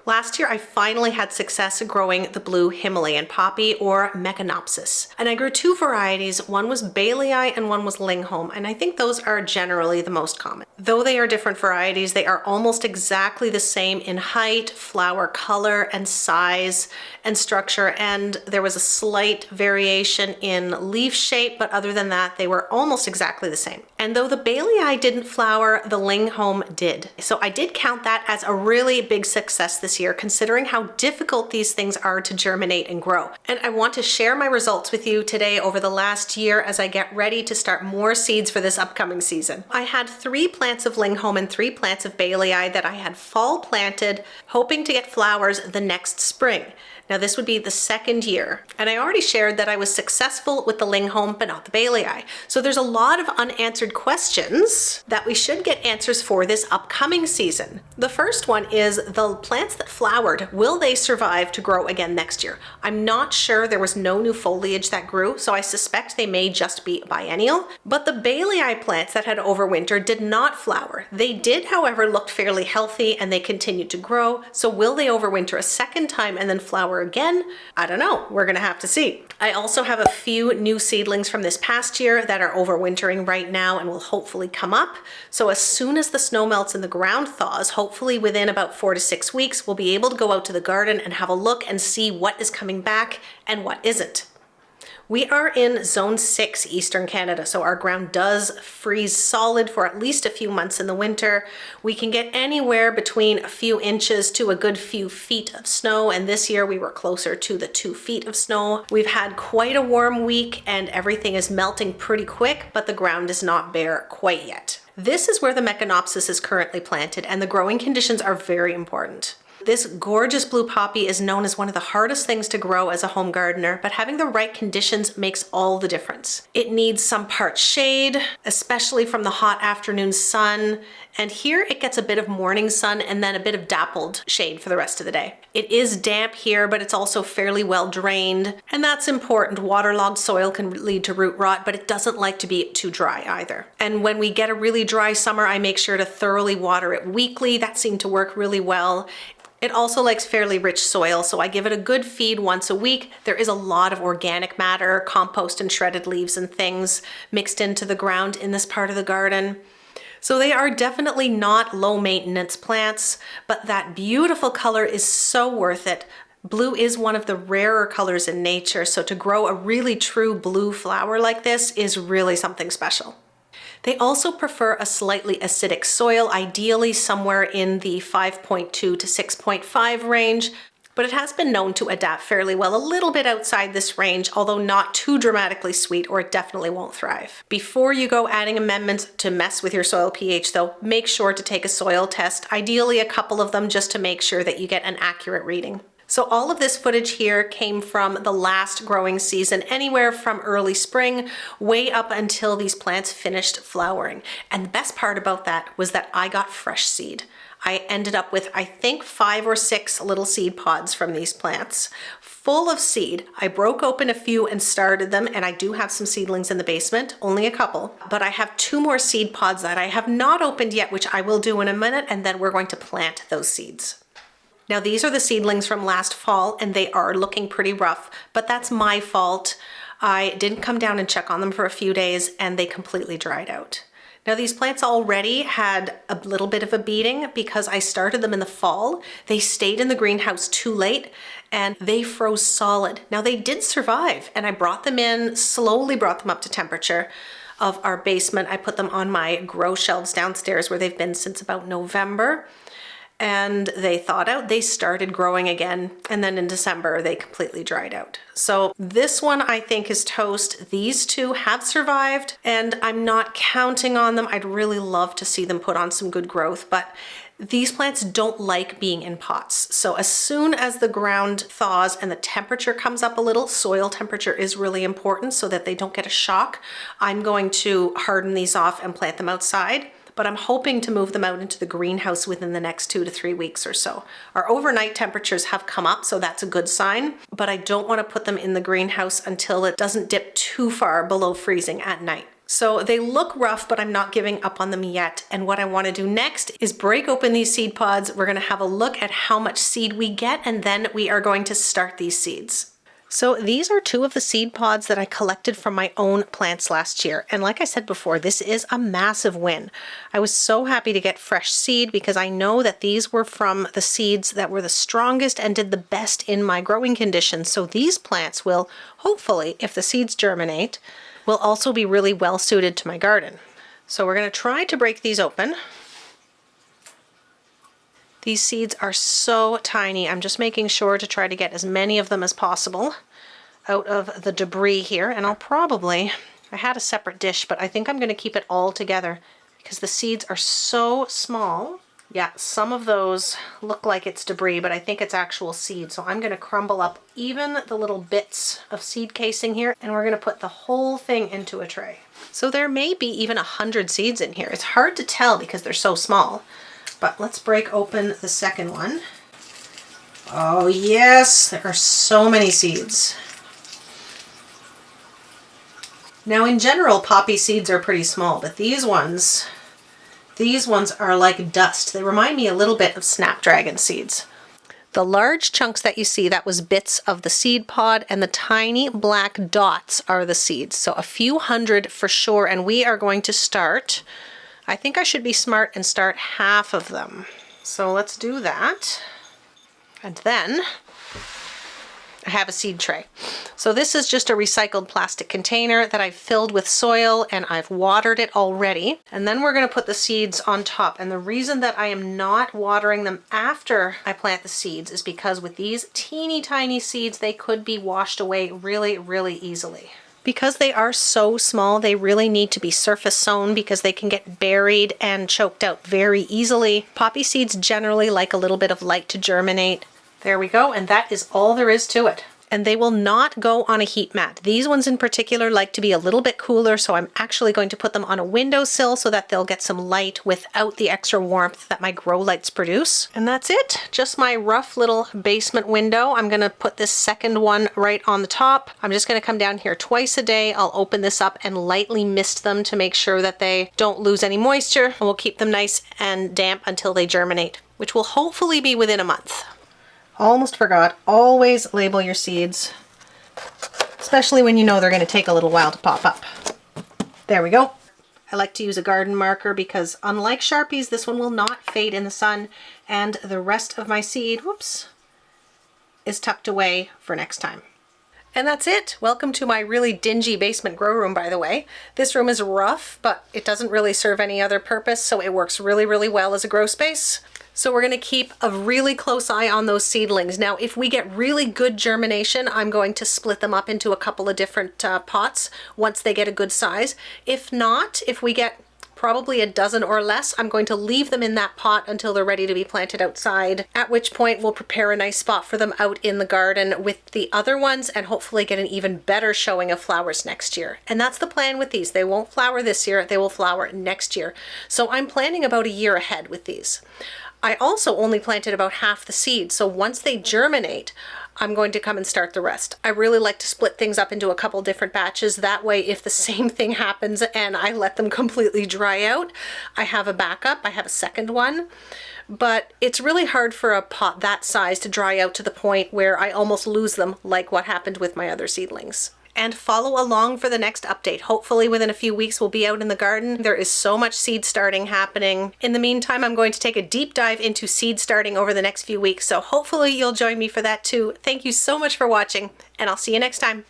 Last year, I finally had success growing the blue Himalayan poppy, or Mecanopsis. And I grew two varieties. One was Baileyi and one was Lingholm, and I think those are generally the most common. Though they are different varieties, they are almost exactly the same in height, flower color, and size and structure, and there was a slight variation in leaf shape, but other than that, they were almost exactly the same. And though the Baileyi didn't flower, the Lingholm did. So I did count that as a really big success this year, considering how difficult these things are to germinate and grow. And I want to share my results with you today over the last year as I get ready to start more seeds for this upcoming season. I had 3 plants of Lingholm and 3 plants of Baileyi that I had fall planted, hoping to get flowers the next spring. Now this would be the second year, and I already shared that I was successful with the Lingholm but not the Baileyi. So there's a lot of unanswered questions that we should get answers for this upcoming season. The first one is the plants that flowered, will they survive to grow again next year? I'm not sure. There was no new foliage that grew, so I suspect they may just be biennial. But the Baileyi plants that had overwintered did not flower. They did, however, look fairly healthy and they continued to grow. So will they overwinter a second time and then flower again? I don't know. We're gonna have to see. I also have a few new seedlings from this past year that are overwintering right now and will hopefully come up. So as soon as the snow melts and the ground thaws, hopefully within about 4 to 6 weeks, we'll be able to go out to the garden and have a look and see what is coming back and what isn't. We are in Zone 6, Eastern Canada, so our ground does freeze solid for at least a few months in the winter. We can get anywhere between a few inches to a good few feet of snow, and this year we were closer to the 2 feet of snow. We've had quite a warm week and everything is melting pretty quick, but the ground is not bare quite yet. This is where the Mecanopsis is currently planted, and the growing conditions are very important. This gorgeous blue poppy is known as one of the hardest things to grow as a home gardener, but having the right conditions makes all the difference. It needs some part shade, especially from the hot afternoon sun, and here it gets a bit of morning sun and then a bit of dappled shade for the rest of the day. It is damp here, but it's also fairly well drained, and that's important. Waterlogged soil can lead to root rot, but it doesn't like to be too dry either. And when we get a really dry summer, I make sure to thoroughly water it weekly. That seemed to work really well. It also likes fairly rich soil, so I give it a good feed once a week. There is a lot of organic matter, compost and shredded leaves and things mixed into the ground in this part of the garden. So they are definitely not low maintenance plants, but that beautiful color is so worth it. Blue is one of the rarer colors in nature, so to grow a really true blue flower like this is really something special. They also prefer a slightly acidic soil, ideally somewhere in the 5.2 to 6.5 range, but it has been known to adapt fairly well a little bit outside this range, although not too dramatically sweet, or it definitely won't thrive. Before you go adding amendments to mess with your soil pH though, make sure to take a soil test, ideally a couple of them, just to make sure that you get an accurate reading. So all of this footage here came from the last growing season, anywhere from early spring way up until these plants finished flowering. And the best part about that was that I got fresh seed. I ended up with, I think, 5 or 6 little seed pods from these plants, full of seed. I broke open a few and started them, and I do have some seedlings in the basement, only a couple, but I have 2 more seed pods that I have not opened yet, which I will do in a minute, and then we're going to plant those seeds. Now these are the seedlings from last fall, and they are looking pretty rough, but that's my fault. I didn't come down and check on them for a few days and they completely dried out. Now these plants already had a little bit of a beating because I started them in the fall. They stayed in the greenhouse too late and they froze solid. Now they did survive, and I brought them in, slowly brought them up to temperature of our basement. I put them on my grow shelves downstairs where they've been since about November. And they thawed out, they started growing again, and then in December they completely dried out. So this one I think is toast. These 2 have survived, and I'm not counting on them. I'd really love to see them put on some good growth, but these plants don't like being in pots. So as soon as the ground thaws and the temperature comes up a little, soil temperature is really important so that they don't get a shock, I'm going to harden these off and plant them outside. But I'm hoping to move them out into the greenhouse within the next 2 to 3 weeks or so. Our overnight temperatures have come up, so that's a good sign, but I don't want to put them in the greenhouse until it doesn't dip too far below freezing at night. So they look rough, but I'm not giving up on them yet. And what I want to do next is break open these seed pods. We're going to have a look at how much seed we get, and then we are going to start these seeds. So these are two of the seed pods that I collected from my own plants last year. And like I said before, this is a massive win. I was so happy to get fresh seed because I know that these were from the seeds that were the strongest and did the best in my growing conditions. So these plants will hopefully, if the seeds germinate, will also be really well suited to my garden. So we're going to try to break these open. These seeds are so tiny. I'm just making sure to try to get as many of them as possible out of the debris here. And I had a separate dish, but I think I'm going to keep it all together because the seeds are so small. Yeah, some of those look like it's debris, but I think it's actual seed. So I'm going to crumble up even the little bits of seed casing here, and we're going to put the whole thing into a tray. So there may be even 100 seeds in here. It's hard to tell because they're so small. But let's break open the second one. Oh yes, there are so many seeds. Now in general, poppy seeds are pretty small, but these ones are like dust. They remind me a little bit of snapdragon seeds. The large chunks that you see, that was bits of the seed pod, and the tiny black dots are the seeds. So a few hundred for sure, and we are going to start. I think I should be smart and start half of them. So let's do that. And then I have a seed tray. So this is just a recycled plastic container that I've filled with soil and I've watered it already. And then we're going to put the seeds on top. And the reason that I am not watering them after I plant the seeds is because with these teeny tiny seeds, they could be washed away really, really easily. Because they are so small, they really need to be surface sown because they can get buried and choked out very easily. Poppy seeds generally like a little bit of light to germinate. There we go, and that is all there is to it. And they will not go on a heat mat. These ones in particular like to be a little bit cooler, so I'm actually going to put them on a windowsill so that they'll get some light without the extra warmth that my grow lights produce. And that's it, just my rough little basement window. I'm gonna put this second one right on the top. I'm just gonna come down here twice a day. I'll open this up and lightly mist them to make sure that they don't lose any moisture, and we'll keep them nice and damp until they germinate, which will hopefully be within a month. Almost forgot, always label your seeds, especially when you know they're going to take a little while to pop up. There we go. I like to use a garden marker because unlike Sharpies, this one will not fade in the sun, and the rest of my seed, whoops, is tucked away for next time. And that's it. Welcome to my really dingy basement grow room, by the way. This room is rough, but it doesn't really serve any other purpose, so it works really, really well as a grow space. So we're going to keep a really close eye on those seedlings. Now, if we get really good germination, I'm going to split them up into a couple of different pots once they get a good size. If not, if we get probably a dozen or less, I'm going to leave them in that pot until they're ready to be planted outside, at which point we'll prepare a nice spot for them out in the garden with the other ones and hopefully get an even better showing of flowers next year. And that's the plan with these. They won't flower this year, they will flower next year. So I'm planning about a year ahead with these. I also only planted about half the seed, so once they germinate, I'm going to come and start the rest. I really like to split things up into a couple different batches. That way, if the same thing happens and I let them completely dry out, I have a backup, I have a second one. But it's really hard for a pot that size to dry out to the point where I almost lose them, like what happened with my other seedlings. And follow along for the next update. Hopefully within a few weeks we'll be out in the garden. There is so much seed starting happening. In the meantime, I'm going to take a deep dive into seed starting over the next few weeks, so hopefully you'll join me for that too. Thank you so much for watching, and I'll see you next time.